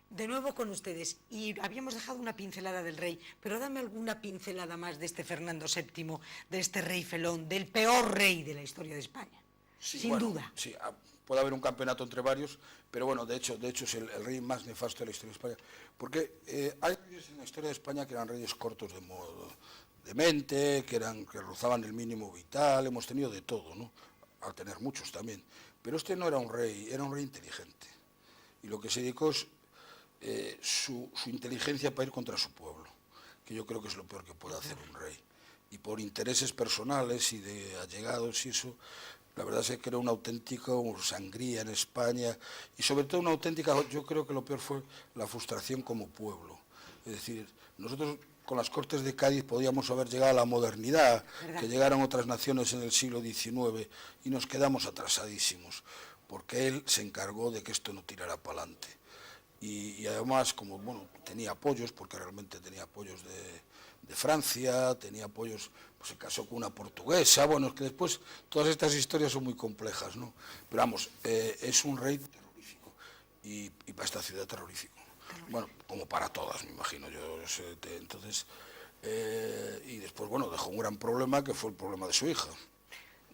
De nuevo con ustedes, y habíamos dejado una pincelada del rey, pero dame alguna pincelada más de este Fernando VII, de este rey felón, del peor rey de la historia de España, Sí, sin bueno, duda. sí, puede haber un campeonato entre varios, pero bueno, de hecho es el rey más nefasto de la historia de España. Porque hay reyes en la historia de España que eran reyes cortos de modo, de mente, que rozaban el mínimo vital, hemos tenido de todo, ¿no? Al tener muchos también. Pero este no era un rey, era un rey inteligente. Y lo que se dedicó es su inteligencia para ir contra su pueblo, que yo creo que es lo peor que puede hacer un rey. Y por intereses personales y de allegados y eso, la verdad es que creó una auténtica sangría en España y sobre todo una auténtica, yo creo que lo peor fue la frustración como pueblo. Es decir, nosotros con las Cortes de Cádiz podíamos haber llegado a la modernidad, que llegaron otras naciones en el siglo XIX y nos quedamos atrasadísimos, porque él se encargó de que esto no tirara para adelante. Y además, como bueno, tenía apoyos, porque realmente tenía apoyos de Francia, tenía apoyos, pues se casó con una portuguesa, bueno, es que después todas estas historias son muy complejas, ¿no? Pero vamos, es un rey terrorífico y para esta ciudad terrorífico. Bueno, como para todas, me imagino yo. Entonces, y después, bueno, dejó un gran problema que fue el problema de su hija.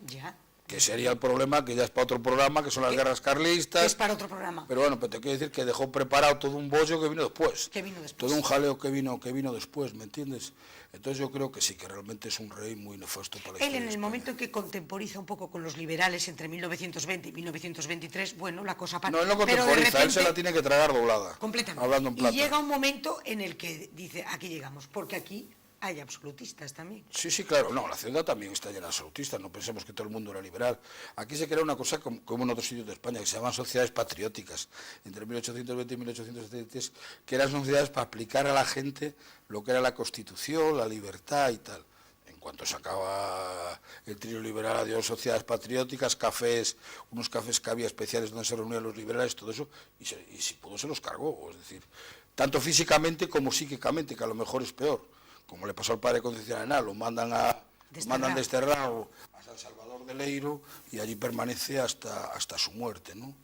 Ya. Que sería el problema, que ya es para otro programa, que son las guerras carlistas. Es para otro programa. Pero bueno, pero te quiero decir que dejó preparado todo un bollo que vino después. ¿Qué vino después? Todo un jaleo que vino después, ¿me entiendes? Entonces yo creo que sí, que realmente es un rey muy nefasto para la historia. Él, en el momento en que contemporiza un poco con los liberales entre 1920 y 1923, bueno, la cosa para... No, él no contemporiza, él se la tiene que tragar doblada. Completamente. Hablando en plata. Y llega un momento en el que dice, aquí llegamos, porque aquí hay absolutistas también. Sí, sí, claro, no, la ciudad también está llena de absolutistas, no pensemos que todo el mundo era liberal. Aquí se crea una cosa como en otros sitios de España, que se llaman sociedades patrióticas, entre 1820 y 1873, que eran sociedades para aplicar a la gente lo que era la Constitución, la libertad y tal. En cuanto se acaba el trío liberal, adiós sociedades patrióticas, cafés, unos cafés que había especiales donde se reunían los liberales, todo eso, y si pudo se los cargó, es decir, tanto físicamente como psíquicamente, que a lo mejor es peor. Como le pasó al padre Concepción Arenal, lo mandan desterrado a San Salvador de Leiro y allí permanece hasta su muerte, ¿no?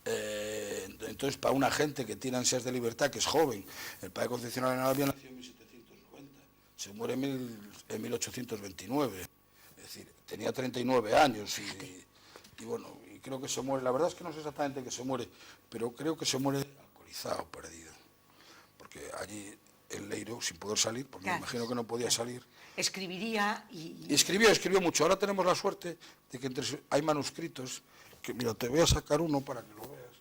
Entonces, para una gente que tiene ansias de libertad, que es joven, el padre Concepción Arenal había nacido en 1790, se muere en 1829, es decir, tenía 39 años y bueno, y creo que se muere, la verdad es que no sé exactamente que se muere, pero creo que se muere alcoholizado, perdido, porque allí en Leiro sin poder salir, porque me imagino que no podía salir. Escribiría y escribió mucho. Ahora tenemos la suerte de que hay manuscritos, que mira, te voy a sacar uno para que lo veas,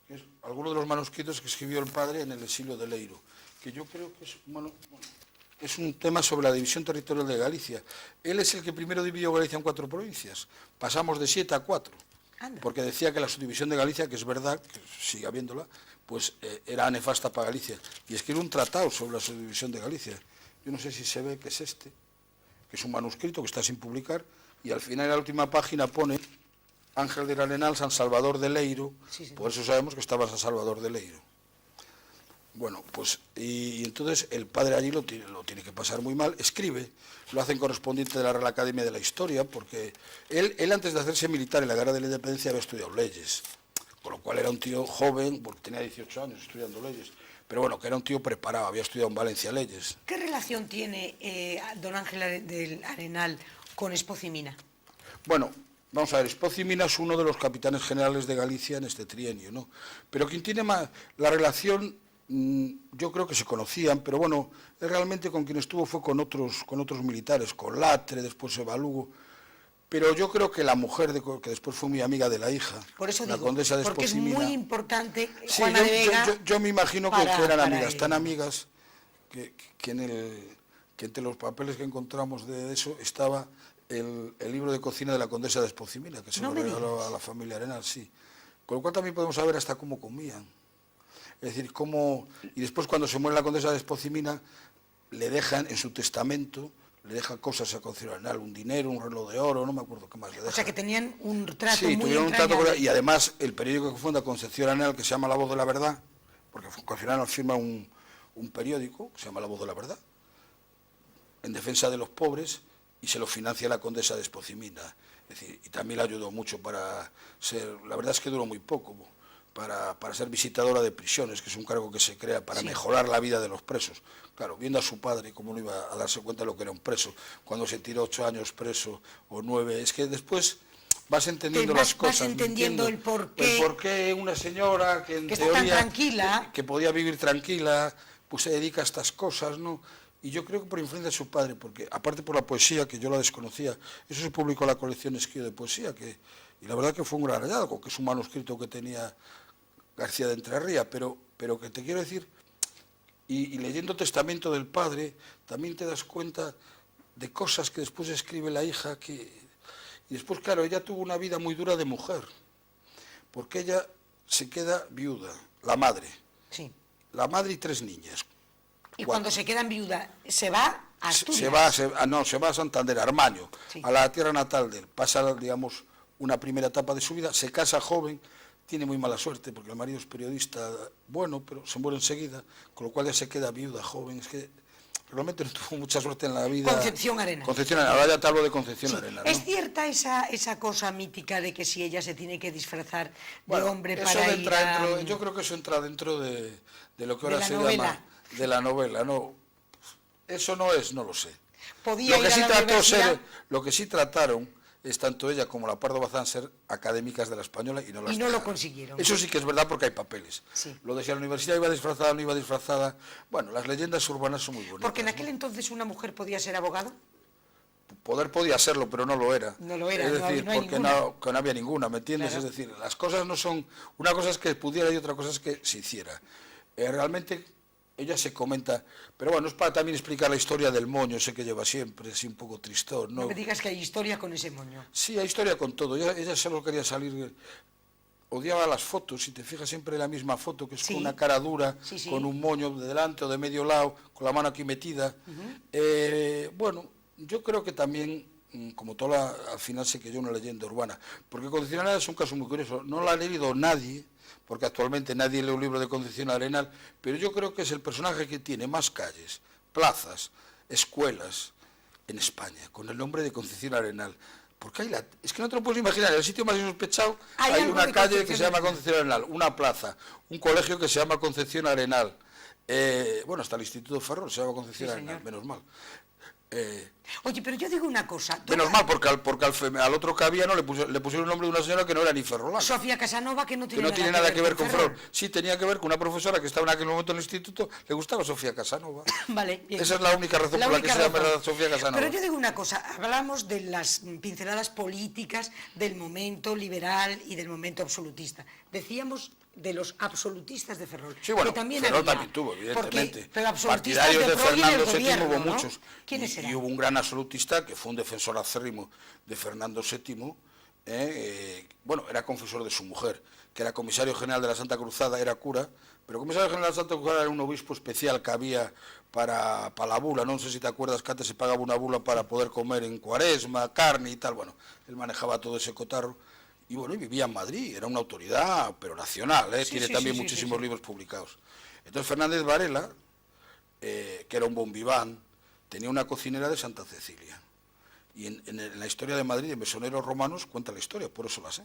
que es alguno de los manuscritos que escribió el padre en el exilio de Leiro, que yo creo que es un tema sobre la división territorial de Galicia. Él es el que primero dividió Galicia en 4 provincias, pasamos de 7 a 4. Porque decía que la subdivisión de Galicia, que es verdad, que sigue habiéndola, pues era nefasta para Galicia. Y escribió un tratado sobre la subdivisión de Galicia. Yo no sé si se ve que es este, que es un manuscrito que está sin publicar, y al final, en la última página, pone Ángel del Arenal, San Salvador de Leiro, por eso sabemos que estaba San Salvador de Leiro. Bueno, pues, y entonces el padre allí lo tiene que pasar muy mal, escribe, lo hacen correspondiente de la Real Academia de la Historia, porque él antes de hacerse militar en la Guerra de la Independencia había estudiado leyes, con lo cual era un tío joven, porque tenía 18 años estudiando leyes, pero bueno, que era un tío preparado, había estudiado en Valencia leyes. ¿Qué relación tiene don Ángel del Arenal con Espoz y Mina? Bueno, vamos a ver, Espoz y Mina es uno de los capitanes generales de Galicia en este trienio, ¿no? Pero quien tiene más la relación, yo creo que se conocían, pero bueno, realmente con quien estuvo fue con otros militares, con Latre, después Evalugo, pero yo creo que la mujer, que después fue muy amiga de la hija, por eso la digo, condesa de porque Espoz y Mina. Es muy importante, Sí, Juana de Vega, yo me imagino que eran amigas, tan amigas, que entre los papeles que encontramos de eso estaba el libro de cocina de la condesa de Espoz y Mina, que se lo regaló a la familia Arenal, sí. Con lo cual también podemos saber hasta cómo comían. Es decir, y después cuando se muere la condesa de Espoz y Mina, le dejan en su testamento, le deja cosas a Concepción Arenal, un dinero, un reloj de oro, no me acuerdo qué más le deja. O sea que tenían un trato muy tuvieron un trato, y además el periódico que funda Concepción Arenal, que se llama La Voz de la Verdad, porque Concepción Arenal firma un periódico que se llama La Voz de la Verdad, en defensa de los pobres, y se lo financia la condesa de Espoz y Mina. Es decir, y también le ayudó mucho para ser, la verdad es que duró muy poco, para ser visitadora de prisiones, que es un cargo que se crea para mejorar la vida de los presos. Claro, viendo a su padre, cómo no iba a darse cuenta de lo que era un preso, cuando se tiró 8 años preso o 9, es que después vas entendiendo las cosas. Vas entendiendo el porqué. El porqué una señora que en que teoría... está tan tranquila. Que podía vivir tranquila, pues se dedica a estas cosas, ¿no? Y yo creo que por influencia de su padre, porque aparte por la poesía, que yo la desconocía, eso se publicó en la colección Esquío de Poesía, y la verdad que fue un gran hallazgo, que es un manuscrito que tenía García de Entrerría, pero que te quiero decir, y leyendo Testamento del Padre, también te das cuenta de cosas que después escribe la hija, y después, claro, ella tuvo una vida muy dura de mujer, porque ella se queda viuda, la madre. Sí. La madre y 3 niñas. Y cuando se quedan viuda, ¿se va a Asturias? Se va a Santander, a Armaño, sí, a la tierra natal de él. Pasa, digamos, una primera etapa de su vida, se casa joven, tiene muy mala suerte, porque el marido es periodista, bueno, pero se muere enseguida, con lo cual ya se queda viuda, joven. Es que realmente no tuvo mucha suerte en la vida. Concepción Arenal. Concepción Arenal, ahora ya te hablo de Concepción Arenal, ¿no? ¿Es cierta esa cosa mítica de que si ella se tiene que disfrazar de hombre para ir a... Yo creo que eso entra dentro de lo que ahora se novela. llama de la novela, ¿no? Eso no es, no lo sé. Podía ir a la universidad. Lo que sí trataron es tanto ella como la Pardo Bazán ser académicas de la Española y no lo consiguieron. Eso sí que es verdad porque hay papeles. Sí. Lo de si a la universidad iba disfrazada o no iba disfrazada, bueno, las leyendas urbanas son muy bonitas. Porque en aquel entonces una mujer podía ser abogado. Poder podía serlo, pero no lo era. No lo era, es decir, no hay porque ninguna. no había ninguna, ¿me entiendes? Claro. Es decir, las cosas no son... Una cosa es que pudiera y otra cosa es que se hiciera. Realmente ella se comenta... Pero bueno, es para también explicar la historia del moño, ese que lleva siempre, así un poco tristón, ¿no? No me digas que hay historia con ese moño. Sí, hay historia con todo. Ella solo quería salir... Odiaba las fotos, si te fijas siempre en la misma foto, que es con una cara dura, con un moño de delante o de medio lado, con la mano aquí metida. Bueno, yo creo que también, como toda al final se quedó una leyenda urbana, porque Concepción Arenal es un caso muy curioso, no lo ha leído nadie, porque actualmente nadie lee un libro de Concepción Arenal, pero yo creo que es el personaje que tiene más calles, plazas, escuelas en España, con el nombre de Concepción Arenal. Porque es que no te lo puedes imaginar, en el sitio más insospechado hay una calle que se llama Concepción Arenal, una plaza, un colegio que se llama Concepción Arenal, bueno, hasta el Instituto Ferrol se llama Concepción Arenal, menos mal. Oye, pero yo digo una cosa. Menos mal, porque al otro que había no le pusieron el nombre de una señora que no era ni ferrolana. Sofía Casanova, que no tiene nada que ver con Ferrol. Sí, tenía que ver con una profesora que estaba en aquel momento en el instituto, le gustaba Sofía Casanova. Vale, bien. Esa es la única razón por la que se llama Sofía Casanova. Pero yo digo una cosa, hablamos de las pinceladas políticas del momento liberal y del momento absolutista. Decíamos de los absolutistas de Ferrol. Sí, bueno, que también Ferrol había, también tuvo, evidentemente. Pero absolutistas partidarios de Fernando VII hubo ¿no? muchos. ¿Quiénes eran? Y hubo un gran absolutista que fue un defensor acérrimo de Fernando VII. Bueno, era confesor de su mujer, que era comisario general de la Santa Cruzada, era cura, pero comisario general de la Santa Cruzada era un obispo especial que había para la bula. No sé si te acuerdas que antes se pagaba una bula para poder comer en Cuaresma, carne y tal. Bueno, él manejaba todo ese cotarro. Y bueno, y vivía en Madrid, era una autoridad, pero nacional, tiene también muchísimos libros publicados. Entonces Fernández Varela, que era un bombiván, tenía una cocinera de Santa Cecilia. Y en la historia de Madrid, en Mesoneros Romanos, cuenta la historia, por eso la sé.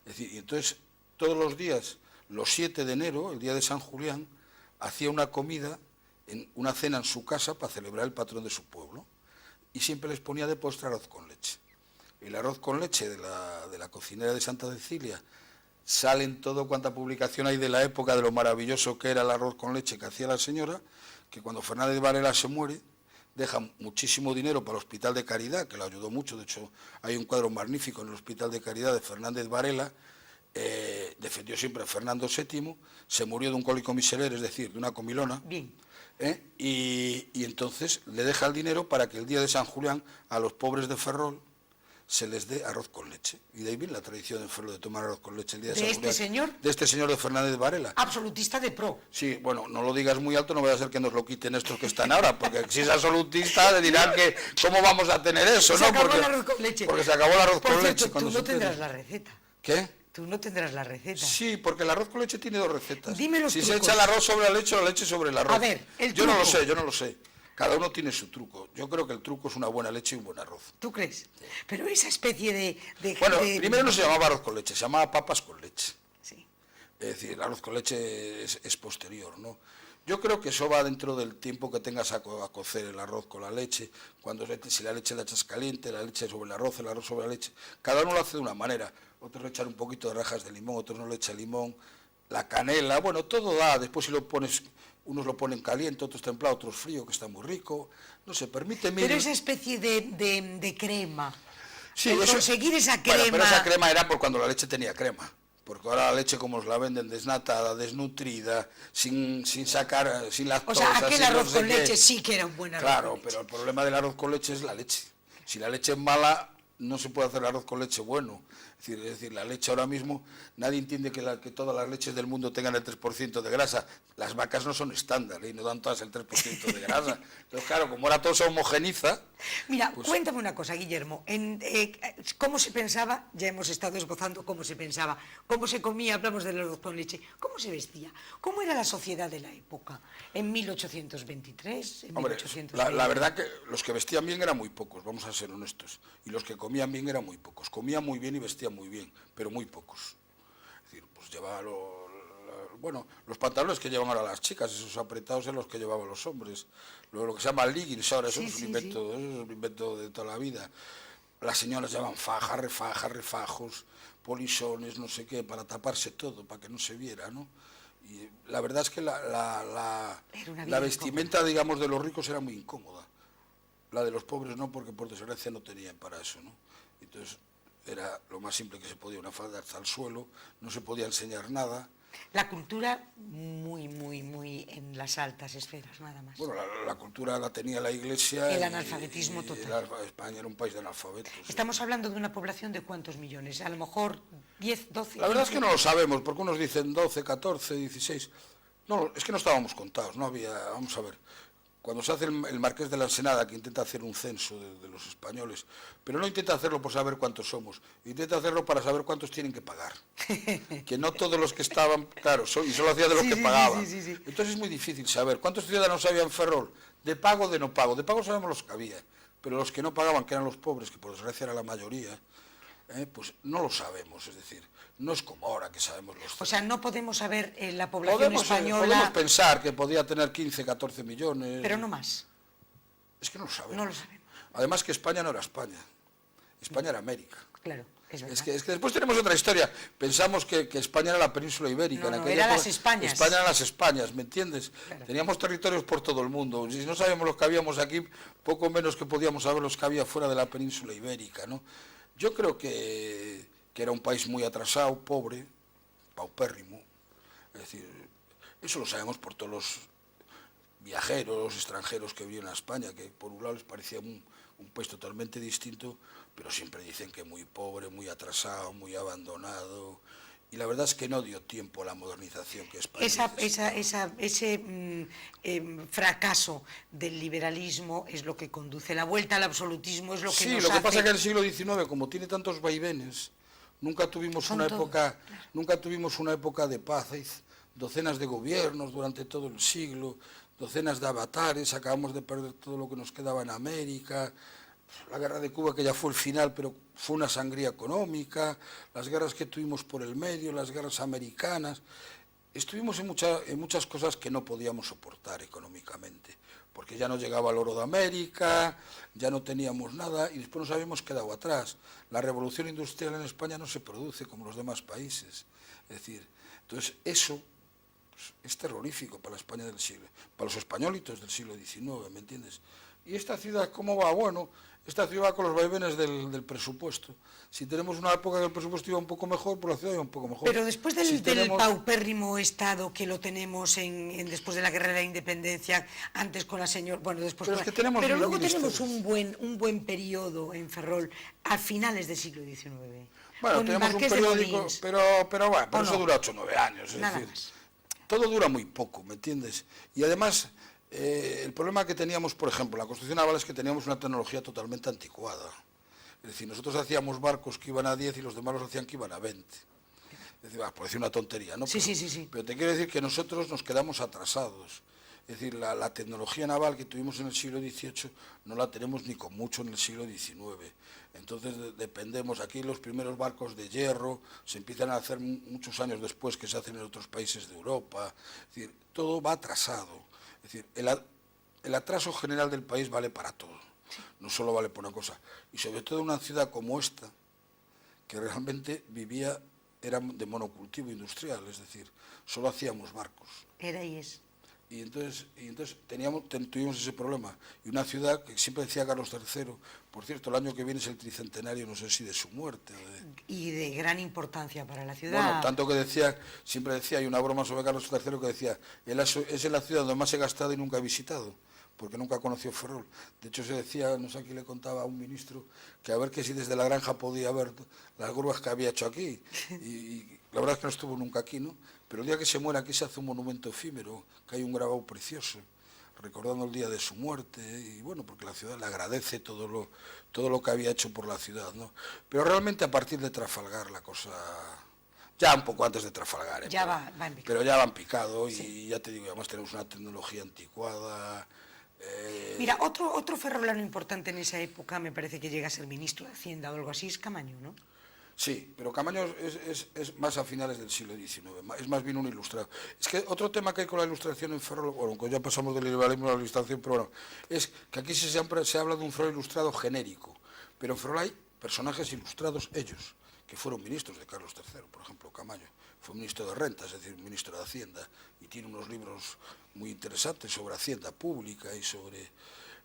Es decir, y entonces todos los días, los 7 de enero, el día de San Julián, hacía una comida, una cena en su casa para celebrar el patrón de su pueblo. Y siempre les ponía de postre arroz con leche. El arroz con leche de la cocinera de Santa Cecilia sale en todo cuanta publicación hay de la época de lo maravilloso que era el arroz con leche que hacía la señora, que cuando Fernández Varela se muere, deja muchísimo dinero para el Hospital de Caridad, que lo ayudó mucho. De hecho, hay un cuadro magnífico en el Hospital de Caridad de Fernández Varela, defendió siempre a Fernando VII, se murió de un cólico miserere, es decir, de una comilona. Bien. Y entonces le deja el dinero para que el día de San Julián a los pobres de Ferrol se les dé arroz con leche. Y de ahí viene la tradición en Ferrol de tomar arroz con leche el día de San Julián. ¿De este señor? De este señor de Fernández Varela. Absolutista de pro. Sí, bueno, no lo digas muy alto, no vaya a ser que nos lo quiten estos que están ahora, porque si es absolutista le dirán que cómo vamos a tener eso, se ¿no? Acabó el arroz con leche. Porque se acabó el arroz Por con cierto, leche. Tú no tendrás la receta. ¿Qué? Tú no tendrás la receta. Sí, porque el arroz con leche tiene 2 recetas. Dime los si trucos. se echa el arroz sobre la leche o la leche sobre el arroz. A ver, el truco. Yo no lo sé. Cada uno tiene su truco. Yo creo que el truco es una buena leche y un buen arroz. ¿Tú crees? Pero esa especie de bueno, primero no se llamaba arroz con leche, se llamaba papas con leche. Sí. Es decir, el arroz con leche es posterior, ¿no? Yo creo que eso va dentro del tiempo que tengas a cocer el arroz con la leche, si la leche la echas caliente, la leche sobre el arroz sobre la leche, cada uno lo hace de una manera, otros le echan un poquito de rajas de limón, otros no le echan limón, la canela, bueno, todo da, después si lo pones, unos lo ponen caliente, otros templado, otros frío, que está muy rico, no sé, permíteme... Pero esa especie de crema, sí, conseguir esa crema... Bueno, pero esa crema era por cuando la leche tenía crema. Porque ahora la leche como os la venden desnatada, desnutrida, sin sacar, sin lactosa... O sea, aquel arroz con leche sí que era un buen arroz. Claro, pero el problema del arroz con leche es la leche. Si la leche es mala, no se puede hacer arroz con leche bueno. Es decir, la leche ahora mismo, nadie entiende que todas las leches del mundo tengan el 3% de grasa. Las vacas no son estándar y no dan todas el 3% de grasa. Entonces, claro, como ahora todo se homogeniza... Mira, pues... cuéntame una cosa, Guillermo. ¿Cómo se pensaba? Ya hemos estado esbozando cómo se pensaba. ¿Cómo se comía? Hablamos del arroz con leche. ¿Cómo se vestía? ¿Cómo era la sociedad de la época? ¿En 1823? ¿En Hombre, 1820? la verdad que los que vestían bien eran muy pocos, vamos a ser honestos. Y los que comían bien eran muy pocos. Comían muy bien y vestían muy bien, pero muy pocos. Es decir, pues llevaba los pantalones que llevan ahora las chicas, esos apretados eran los que llevaban los hombres. Lo que se llama leggings ahora, eso, es un invento de toda la vida. Las señoras llevan fajas, refajos, polisones, no sé qué, para taparse todo, para que no se viera, ¿no? Y la verdad es que la vestimenta, digamos, de los ricos era muy incómoda. La de los pobres no, porque por desgracia no tenían para eso, ¿no? Entonces era lo más simple que se podía, una falda hasta el suelo, no se podía enseñar nada. La cultura muy en las altas esferas, nada más. Bueno, la cultura la tenía la Iglesia. El analfabetismo total. España era un país de analfabetos. Estamos hablando de una población de ¿cuántos millones? A lo mejor 10, 12... La verdad es que no lo sabemos, porque unos dicen 12, 14, 16... No, es que no estábamos contados, no había... Vamos a ver, cuando se hace el Marqués de la Ensenada, que intenta hacer un censo de los españoles, pero no intenta hacerlo por saber cuántos somos, intenta hacerlo para saber cuántos tienen que pagar. Que no todos los que estaban, claro, y solo hacía de los que pagaban. Sí. Entonces es muy difícil saber cuántos ciudadanos había en Ferrol, de pago o de no pago. De pago sabemos los que había, pero los que no pagaban, que eran los pobres, que por desgracia era la mayoría, pues no lo sabemos, es decir, no es como ahora que sabemos los... O sea, no podemos saber la población española... Podemos pensar que podía tener 15, 14 millones... Pero no más. Es que no lo sabemos. No lo sabemos. Además que España no era España, España era América. Claro, es verdad. Es que después tenemos otra historia, pensamos que España era la península ibérica. No, era las Españas. España eran las Españas, ¿me entiendes? Claro. Teníamos territorios por todo el mundo, si no sabíamos los que habíamos aquí, poco menos que podíamos saber los que había fuera de la península ibérica, ¿no? Yo creo que era un país muy atrasado, pobre, paupérrimo. Es decir, eso lo sabemos por todos los viajeros, extranjeros que vienen a España, que por un lado les parecía un país totalmente distinto, pero siempre dicen que muy pobre, muy atrasado, muy abandonado. Y la verdad es que no dio tiempo a la modernización que España ese fracaso del liberalismo es lo que conduce, la vuelta al absolutismo es lo que nos hace... Sí, lo que pasa es que el siglo XIX, como tiene tantos vaivenes, nunca tuvimos una época de paz. Hay docenas de gobiernos durante todo el siglo, docenas de avatares, acabamos de perder todo lo que nos quedaba en América... La guerra de Cuba, que ya fue el final, pero fue una sangría económica, las guerras que tuvimos por el medio, las guerras americanas. Estuvimos en muchas cosas que no podíamos soportar económicamente, porque ya no llegaba el oro de América, ya no teníamos nada y después nos habíamos quedado atrás. La revolución industrial en España no se produce como en los demás países. Es decir, entonces eso es terrorífico para la España del siglo, para los españolitos del siglo XIX, ¿me entiendes? ¿Y esta ciudad cómo va? Bueno, esta ciudad va con los vaivenes del presupuesto. Si tenemos una época que el presupuesto iba un poco mejor, pues la ciudad iba un poco mejor. Pero después del paupérrimo estado que lo tenemos después de la guerra de la independencia, antes con la señora... Bueno, después... Pero luego tenemos un buen periodo en Ferrol a finales del siglo XIX. Bueno, tenemos un periódico, pero bueno, pero eso dura 8 o 9 años. Es decir, todo dura muy poco, ¿me entiendes? Y además... el problema que teníamos, por ejemplo, la construcción naval es que teníamos una tecnología totalmente anticuada. Es decir, nosotros hacíamos barcos que iban a 10 y los demás los hacían que iban a 20. Es decir, por decir una tontería, ¿no? Sí. Pero te quiero decir que nosotros nos quedamos atrasados. Es decir, la tecnología naval que tuvimos en el siglo XVIII no la tenemos ni con mucho en el siglo XIX. Entonces dependemos, aquí los primeros barcos de hierro se empiezan a hacer muchos años después que se hacen en otros países de Europa. Es decir, todo va atrasado. Es decir, el atraso general del país vale para todo, no solo vale por una cosa. Y sobre todo en una ciudad como esta, que realmente era de monocultivo industrial, es decir, solo hacíamos barcos. Era y es. Y entonces tuvimos ese problema. Y una ciudad que siempre decía Carlos III, por cierto, el año que viene es el tricentenario, no sé si de su muerte. Y de gran importancia para la ciudad. Bueno, tanto que decía, siempre decía, hay una broma sobre Carlos III que decía, es en la ciudad donde más he gastado y nunca he visitado, porque nunca conoció Ferrol. De hecho se decía, no sé a quién le contaba a un ministro, que a ver que si desde la granja podía ver las grúas que había hecho aquí. Y la verdad es que no estuvo nunca aquí, ¿no? Pero el día que se muera aquí se hace un monumento efímero, que hay un grabado precioso, recordando el día de su muerte, y bueno, porque la ciudad le agradece todo lo que había hecho por la ciudad, ¿no? Pero realmente a partir de Trafalgar la cosa, ya un poco antes de Trafalgar, pero ya van picado, sí. Y ya te digo, además tenemos una tecnología anticuada. Mira, otro ferrolano importante en esa época, me parece que llega a ser ministro de Hacienda o algo así, es Camaño, ¿no? Sí, pero Camaño es más a finales del siglo XIX, es más bien un ilustrado. Es que otro tema que hay con la ilustración en Ferrol, bueno, ya pasamos del liberalismo a la ilustración, pero bueno, es que aquí siempre se habla de un Ferrol ilustrado genérico, pero en Ferrol hay personajes ilustrados ellos, que fueron ministros de Carlos III, por ejemplo, Camaño, fue ministro de Rentas, es decir, ministro de Hacienda, y tiene unos libros muy interesantes sobre Hacienda Pública y sobre...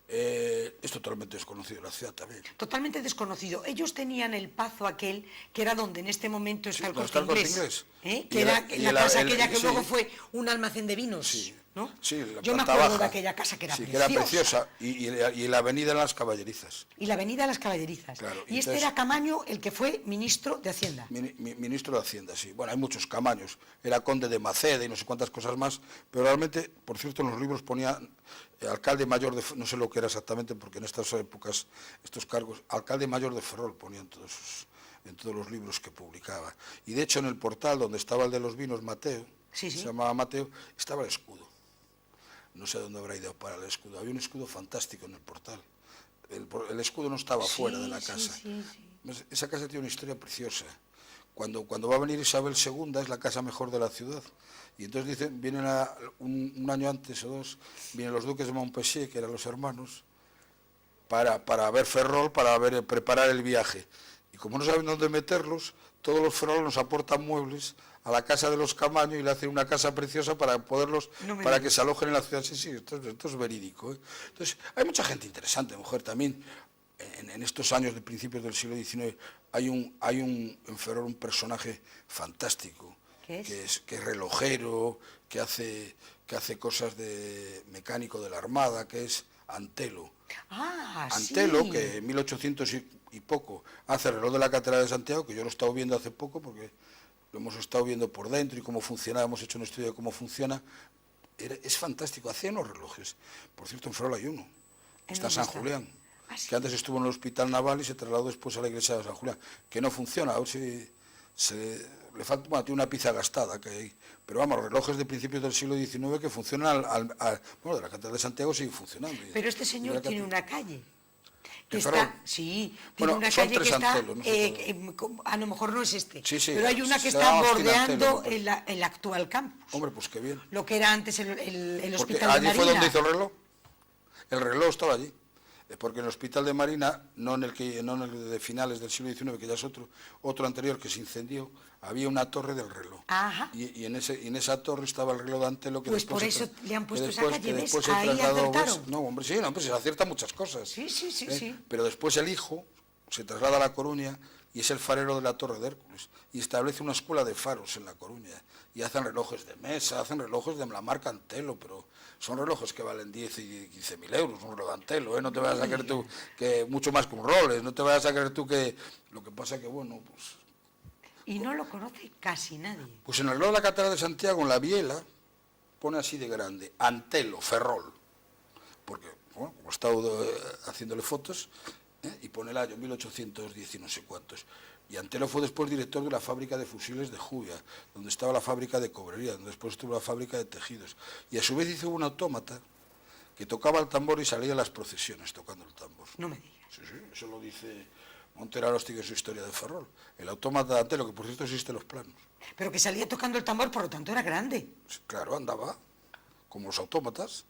es totalmente desconocido la ciudad también. Totalmente desconocido. Ellos tenían el Pazo aquel, que era donde en este momento está el Corte Inglés. Que era la casa aquella que luego fue un almacén de vinos. Sí. ¿No? Sí, yo me acuerdo de aquella casa que era preciosa. Que era preciosa, y la avenida de las Caballerizas. Y la avenida de las Caballerizas. Claro, y entonces, era Camaño el que fue ministro de Hacienda. Ministro de Hacienda, sí. Bueno, hay muchos Camaños. Era conde de Maceda y no sé cuántas cosas más, pero realmente, por cierto, en los libros ponía alcalde mayor de... no sé lo que era exactamente, porque en estas épocas, estos cargos, alcalde mayor de Ferrol ponían en todos los libros que publicaba. Y de hecho, en el portal donde estaba el de los vinos, Mateo, se llamaba Mateo, estaba el escudo. No sé dónde habrá ido para el escudo. Había un escudo fantástico en el portal. El escudo no estaba fuera de la casa. Esa casa tiene una historia preciosa. Cuando va a venir Isabel II es la casa mejor de la ciudad. Y entonces dicen, vienen un año antes o dos, vienen los duques de Montpensier, que eran los hermanos, para ver Ferrol, para preparar el viaje. Y como no saben dónde meterlos, todos los Ferrol nos aportan muebles a la casa de los Camaño y le hacen una casa preciosa para para que se alojen en la ciudad. Sí, esto es verídico. Entonces, hay mucha gente interesante, mujer, también. En estos años de principios del siglo XIX hay en Ferrol un personaje fantástico, que es relojero, que hace cosas de mecánico de la Armada, que es Antelo. Antelo, que en 1800 y poco hace el reloj de la Catedral de Santiago, que yo lo he estado viendo hace poco porque lo hemos estado viendo por dentro y cómo funciona, hemos hecho un estudio de cómo funciona. Es fantástico, hacía unos relojes. Por cierto, en Ferrol hay uno, está San Julián, que antes estuvo en el Hospital Naval y se trasladó después a la iglesia de San Julián, que no funciona, a ver si le falta, bueno, tiene una pieza gastada, pero vamos, relojes de principios del siglo XIX que funcionan, bueno, de la Catedral de Santiago sigue funcionando. Pero este señor tiene una calle. Que tiene bueno, una calle que está, a lo mejor no es pero hay una que está bordeando el actual campus. Hombre, pues qué bien. Lo que era antes el Hospital de Marina. ¿Allí fue donde hizo el reloj? El reloj estaba allí. Porque en el Hospital de Marina, no en el de finales del siglo XIX, que ya es otro anterior que se incendió, había una torre del reloj. Y en esa torre estaba el reloj de Antelo. Pues por eso le han puesto esa calle, ¿ves? Ahí acertaron. No, hombre, sí, se aciertan muchas cosas. Sí. Pero después el hijo se traslada a La Coruña y es el farero de la Torre de Hércules y establece una escuela de faros en La Coruña y hacen relojes de mesa, hacen relojes de la marca Antelo, pero son relojes que valen 10 y 15.000 euros, un reloj de Antelo, no te vayas a creer tú que mucho más que un Rolex, no te vayas a creer tú que... Lo que pasa que, bueno, pues... Y no lo conoce casi nadie. Pues en el reloj de la Catedral de Santiago, en la biela, pone así de grande, Antelo, Ferrol, porque, bueno, como he estado haciéndole fotos, y pone el año 1810 y no sé cuántos. Y Antelo fue después director de la fábrica de fusiles de Jubia, donde estaba la fábrica de cobrería, donde después estuvo la fábrica de tejidos. Y a su vez hizo un autómata que tocaba el tambor y salía a las procesiones tocando el tambor. No me digas. Sí, sí, eso lo dice Montero Aróstiga en su historia de Ferrol. El autómata de Antelo, que por cierto existe en los planos. Pero que salía tocando el tambor, por lo tanto era grande. Claro, andaba como los autómatas,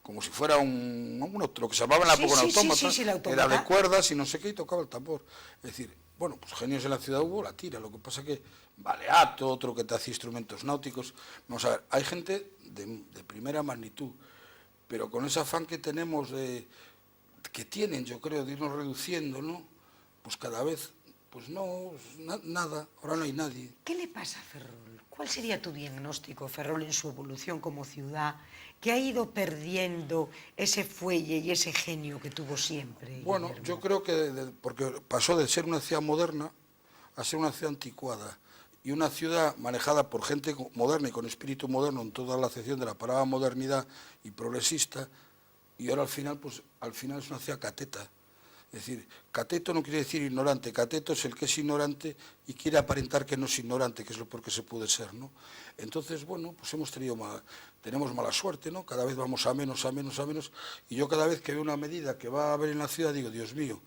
como si fuera lo que se llamaba en la época un autómata, el autómata. era de cuerdas y no sé qué, y tocaba el tambor. Es decir, bueno, pues genios en la ciudad hubo, la tira, lo que pasa que Baleato, otro que te hacía instrumentos náuticos. Vamos a ver, hay gente de primera magnitud, pero con ese afán que tenemos que tienen, yo creo, de irnos reduciendo, ¿no? Pues cada vez, pues no, nada, ahora no hay nadie. ¿Qué le pasa a Ferrol? ¿Cuál sería tu diagnóstico, Ferrol, en su evolución como ciudad, que ha ido perdiendo ese fuelle y ese genio que tuvo siempre? Bueno, Guillermo? yo creo que porque pasó de ser una ciudad moderna a ser una ciudad anticuada, y una ciudad manejada por gente moderna y con espíritu moderno en toda la acepción de la palabra modernidad y progresista, y ahora al final es una ciudad cateta. Es decir, cateto no quiere decir ignorante, cateto es el que es ignorante y quiere aparentar que no es ignorante, que es lo peor que se puede ser, ¿no? Entonces, bueno, pues tenemos mala suerte, ¿no? Cada vez vamos a menos, y yo cada vez que veo una medida que va a haber en la ciudad digo, Dios mío,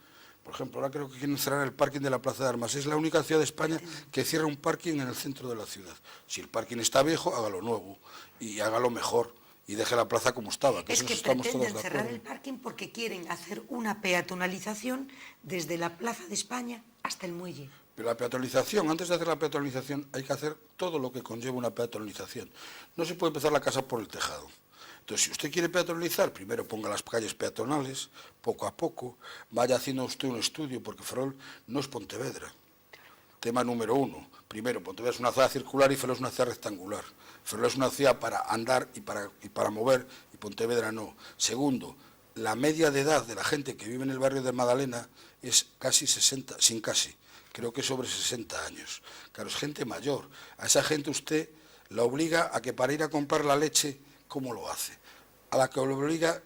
por ejemplo, ahora creo que quieren cerrar el parking de la Plaza de Armas. Es la única ciudad de España que cierra un parking en el centro de la ciudad. Si el parking está viejo, hágalo nuevo y hágalo mejor. Y deje la plaza como estaba. Es que pretenden cerrar el parking porque quieren hacer una peatonalización desde la Plaza de España hasta el muelle. Pero la peatonalización, antes de hacer la peatonalización, hay que hacer todo lo que conlleva una peatonalización. No se puede empezar la casa por el tejado. Entonces, si usted quiere peatonalizar, primero ponga las calles peatonales, poco a poco, vaya haciendo usted un estudio, porque Ferrol no es Pontevedra. Tema número 1. Primero, Pontevedra es una ciudad circular y Ferrol es una ciudad rectangular. Ferrol es una ciudad para andar y para mover, y Pontevedra no. Segundo, la media de edad de la gente que vive en el barrio de Magdalena es casi 60, sin casi, creo que sobre 60 años. Claro, es gente mayor. A esa gente usted la obliga a que para ir a comprar la leche, ¿cómo lo hace? A la que lo obliga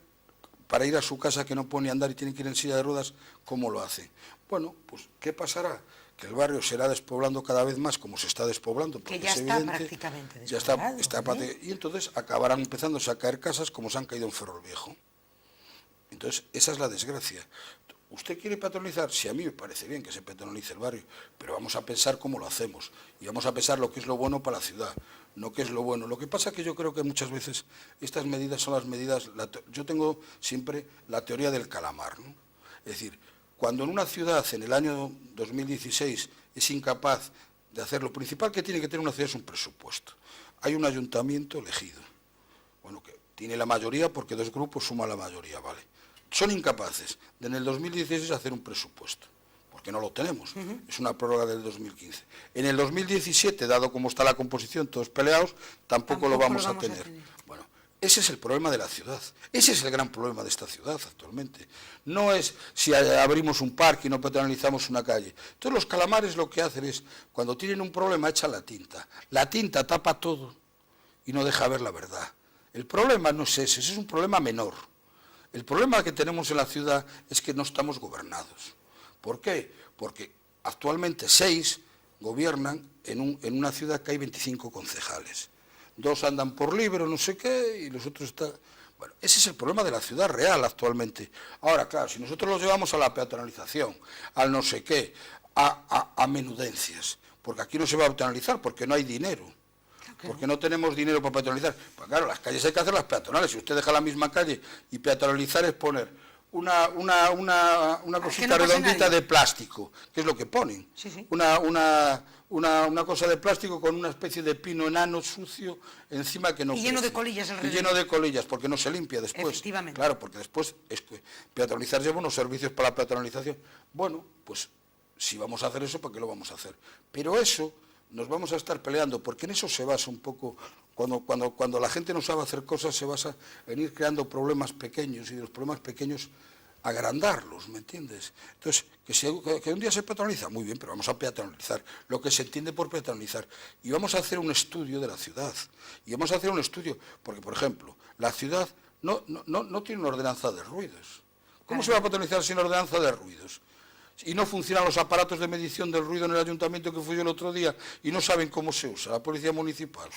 para ir a su casa que no puede ni andar y tiene que ir en silla de ruedas, ¿cómo lo hace? Bueno, pues, ¿qué pasará? Que el barrio se irá despoblando cada vez más, como se está despoblando, porque que ya es está evidente, prácticamente despoblado, y entonces acabarán empezándose a caer casas como se han caído en Ferrol Viejo. Entonces, esa es la desgracia. ¿Usted quiere peatonalizar? Sí, a mí me parece bien que se peatonalice el barrio, pero vamos a pensar cómo lo hacemos, y vamos a pensar lo que es lo bueno para la ciudad, no qué es lo bueno. Lo que pasa es que yo creo que muchas veces estas medidas son las medidas, yo tengo siempre la teoría del calamar, ¿no? Es decir, cuando en una ciudad en el año 2016 es incapaz de hacer, lo principal que tiene que tener una ciudad es un presupuesto. Hay un ayuntamiento elegido, bueno, que tiene la mayoría porque 2 grupos suman la mayoría, ¿vale? Son incapaces de en el 2016 hacer un presupuesto, porque no lo tenemos, es una prórroga del 2015. En el 2017, dado como está la composición, todos peleados, tampoco lo vamos a tener. Bueno, ese es el problema de la ciudad, ese es el gran problema de esta ciudad actualmente. No es si abrimos un parque y no peatonalizamos una calle. Entonces los calamares lo que hacen es, cuando tienen un problema, echan la tinta tapa todo y no deja ver la verdad. El problema no es ese es un problema menor. El problema que tenemos en la ciudad es que no estamos gobernados. ¿Por qué? Porque actualmente 6 gobiernan en una ciudad que hay 25 concejales. 2 andan por libre, no sé qué, y los otros están... Bueno, ese es el problema de la ciudad real actualmente. Ahora, claro, si nosotros los llevamos a la peatonalización, al no sé qué, a menudencias, porque aquí no se va a peatonalizar, porque no hay dinero. Porque no tenemos dinero para peatonalizar. Pues claro, las calles hay que hacerlas peatonales. Si usted deja la misma calle y peatonalizar es poner una cosita redondita de plástico, que es lo que ponen. Sí. Una cosa de plástico con una especie de pino enano sucio encima que no crece. Y lleno de colillas alrededor. Y lleno de colillas, porque no se limpia después. Efectivamente. Claro, porque después es que peatonalizar lleva unos servicios para la peatonalización. Bueno, pues si vamos a hacer eso, ¿para qué lo vamos a hacer? Pero eso nos vamos a estar peleando, porque en eso se basa un poco, cuando la gente no sabe hacer cosas, se basa en ir creando problemas pequeños y de los problemas pequeños agrandarlos, ¿me entiendes? Entonces, que un día se peatonaliza, muy bien, pero vamos a peatonalizar lo que se entiende por peatonalizar. Y vamos a hacer un estudio de la ciudad. Y vamos a hacer un estudio, porque, por ejemplo, la ciudad no tiene una ordenanza de ruidos. ¿Cómo se va a peatonalizar sin ordenanza de ruidos? y no funcionan los aparatos de medición del ruido en el ayuntamiento que fui yo el otro día y no saben cómo se usa la policía municipal.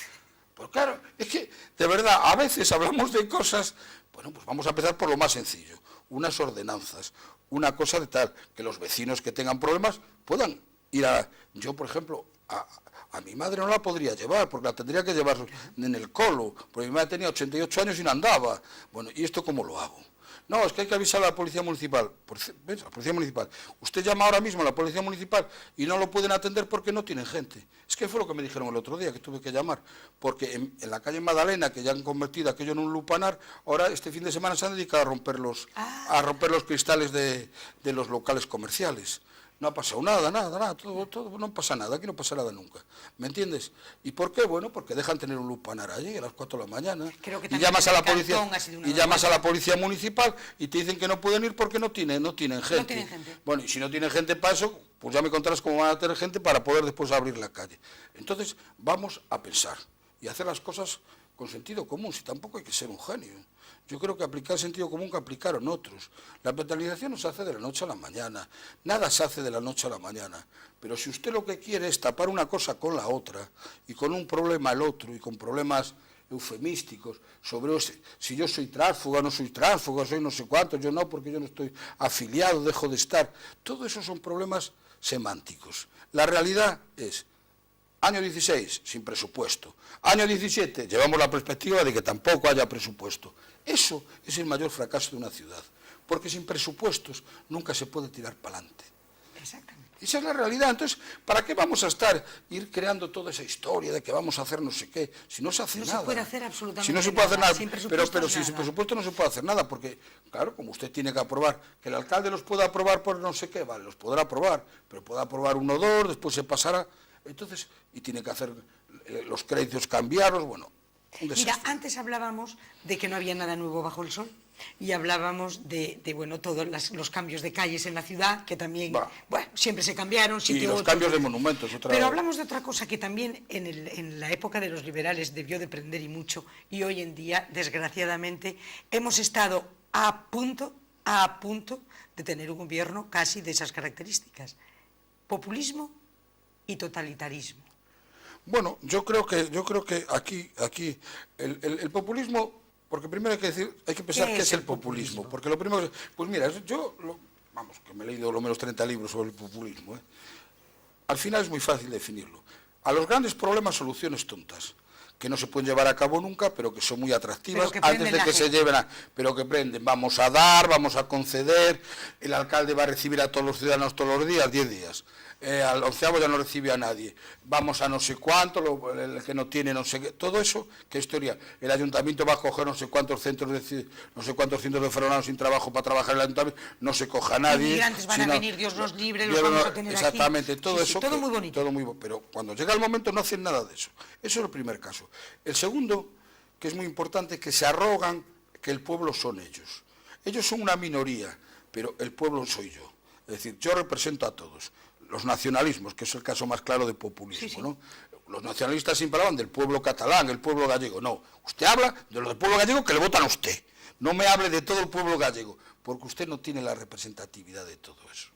Pues claro, es que, de verdad, a veces hablamos de cosas, bueno, pues vamos a empezar por lo más sencillo, unas ordenanzas, una cosa de tal, que los vecinos que tengan problemas puedan ir a... Yo, por ejemplo, a mi madre no la podría llevar, porque la tendría que llevar en el colo, porque mi madre tenía 88 años y no andaba. Bueno, ¿y esto cómo lo hago? No, es que hay que avisar a la policía municipal. ¿Ves? La policía municipal. Usted llama ahora mismo a la policía municipal y no lo pueden atender porque no tienen gente. Es que fue lo que me dijeron el otro día, que tuve que llamar. Porque en la calle Magdalena, que ya han convertido aquello en un lupanar, ahora este fin de semana se han dedicado a romper los cristales de los locales comerciales. No ha pasado nada, todo, no pasa nada, aquí no pasa nada nunca, ¿me entiendes? ¿Y por qué? Bueno, porque dejan tener un lupanar allí a las 4 de la mañana y llamas a la policía municipal y te dicen que no pueden ir porque no tienen gente. No tienen gente. Bueno, y si no tienen gente para eso, pues ya me contarás cómo van a tener gente para poder después abrir la calle. Entonces, vamos a pensar y hacer las cosas con sentido común, si tampoco hay que ser un genio. Yo creo que aplicar sentido común que aplicaron otros. La penalización no se hace de la noche a la mañana, nada se hace de la noche a la mañana, pero si usted lo que quiere es tapar una cosa con la otra, y con un problema el otro, y con problemas eufemísticos, sobre si yo soy tránsfuga, no soy tránsfuga, soy no sé cuánto, yo no, porque yo no estoy afiliado, dejo de estar, todo eso son problemas semánticos. La realidad es... Año 16, sin presupuesto. Año 17, llevamos la perspectiva de que tampoco haya presupuesto. Eso es el mayor fracaso de una ciudad, porque sin presupuestos nunca se puede tirar para adelante. Exactamente. Esa es la realidad. Entonces, ¿para qué vamos a ir creando toda esa historia de que vamos a hacer no sé qué? Si no se hace nada. No se puede hacer absolutamente nada. Si no se puede hacer nada. Sin Pero sin presupuesto no se puede hacer nada, porque, claro, como usted tiene que aprobar, que el alcalde los pueda aprobar por no sé qué, vale, los podrá aprobar, pero podrá aprobar 1 o 2, después se pasará. Entonces, y tiene que hacer los créditos cambiarlos, bueno, un desastre. Mira, antes hablábamos de que no había nada nuevo bajo el sol y hablábamos de bueno, todos los cambios de calles en la ciudad, que también, bueno, siempre se cambiaron. Y los cambios de monumentos. Pero hablamos de otra cosa que también en la época de los liberales debió de prender y mucho, y hoy en día, desgraciadamente, hemos estado a punto de tener un gobierno casi de esas características. Populismo y totalitarismo. Bueno, yo creo que aquí el populismo, porque primero hay que pensar qué es el populismo, porque lo primero pues mira, vamos, que me he leído lo menos 30 libros sobre el populismo, al final es muy fácil definirlo. A los grandes problemas soluciones tontas, que no se pueden llevar a cabo nunca, pero que son muy atractivas antes de que se lleven pero que prenden, vamos a dar, vamos a conceder, el alcalde va a recibir a todos los ciudadanos todos los días, 10 días. Al 11º ya no recibe a nadie, vamos a no sé cuánto, el que no tiene no sé qué, todo eso, ¿qué historia? El ayuntamiento va a coger no sé cuántos cientos de frenados sin trabajo para trabajar en el ayuntamiento, no se coja a nadie. Inmigrantes van a venir, Dios los libre, los vamos a tener exactamente, aquí. Todo eso. Todo muy bonito. Todo muy, pero cuando llega el momento no hacen nada de eso. Eso es el primer caso. El segundo, que es muy importante, que se arrogan que el pueblo son ellos. Ellos son una minoría, pero el pueblo soy yo. Es decir, yo represento a todos. Los nacionalismos, que es el caso más claro de populismo, sí. ¿No? Los nacionalistas siempre hablan del pueblo catalán, el pueblo gallego. No, usted habla de los del pueblo gallego que le votan a usted. No me hable de todo el pueblo gallego, porque usted no tiene la representatividad de todo eso.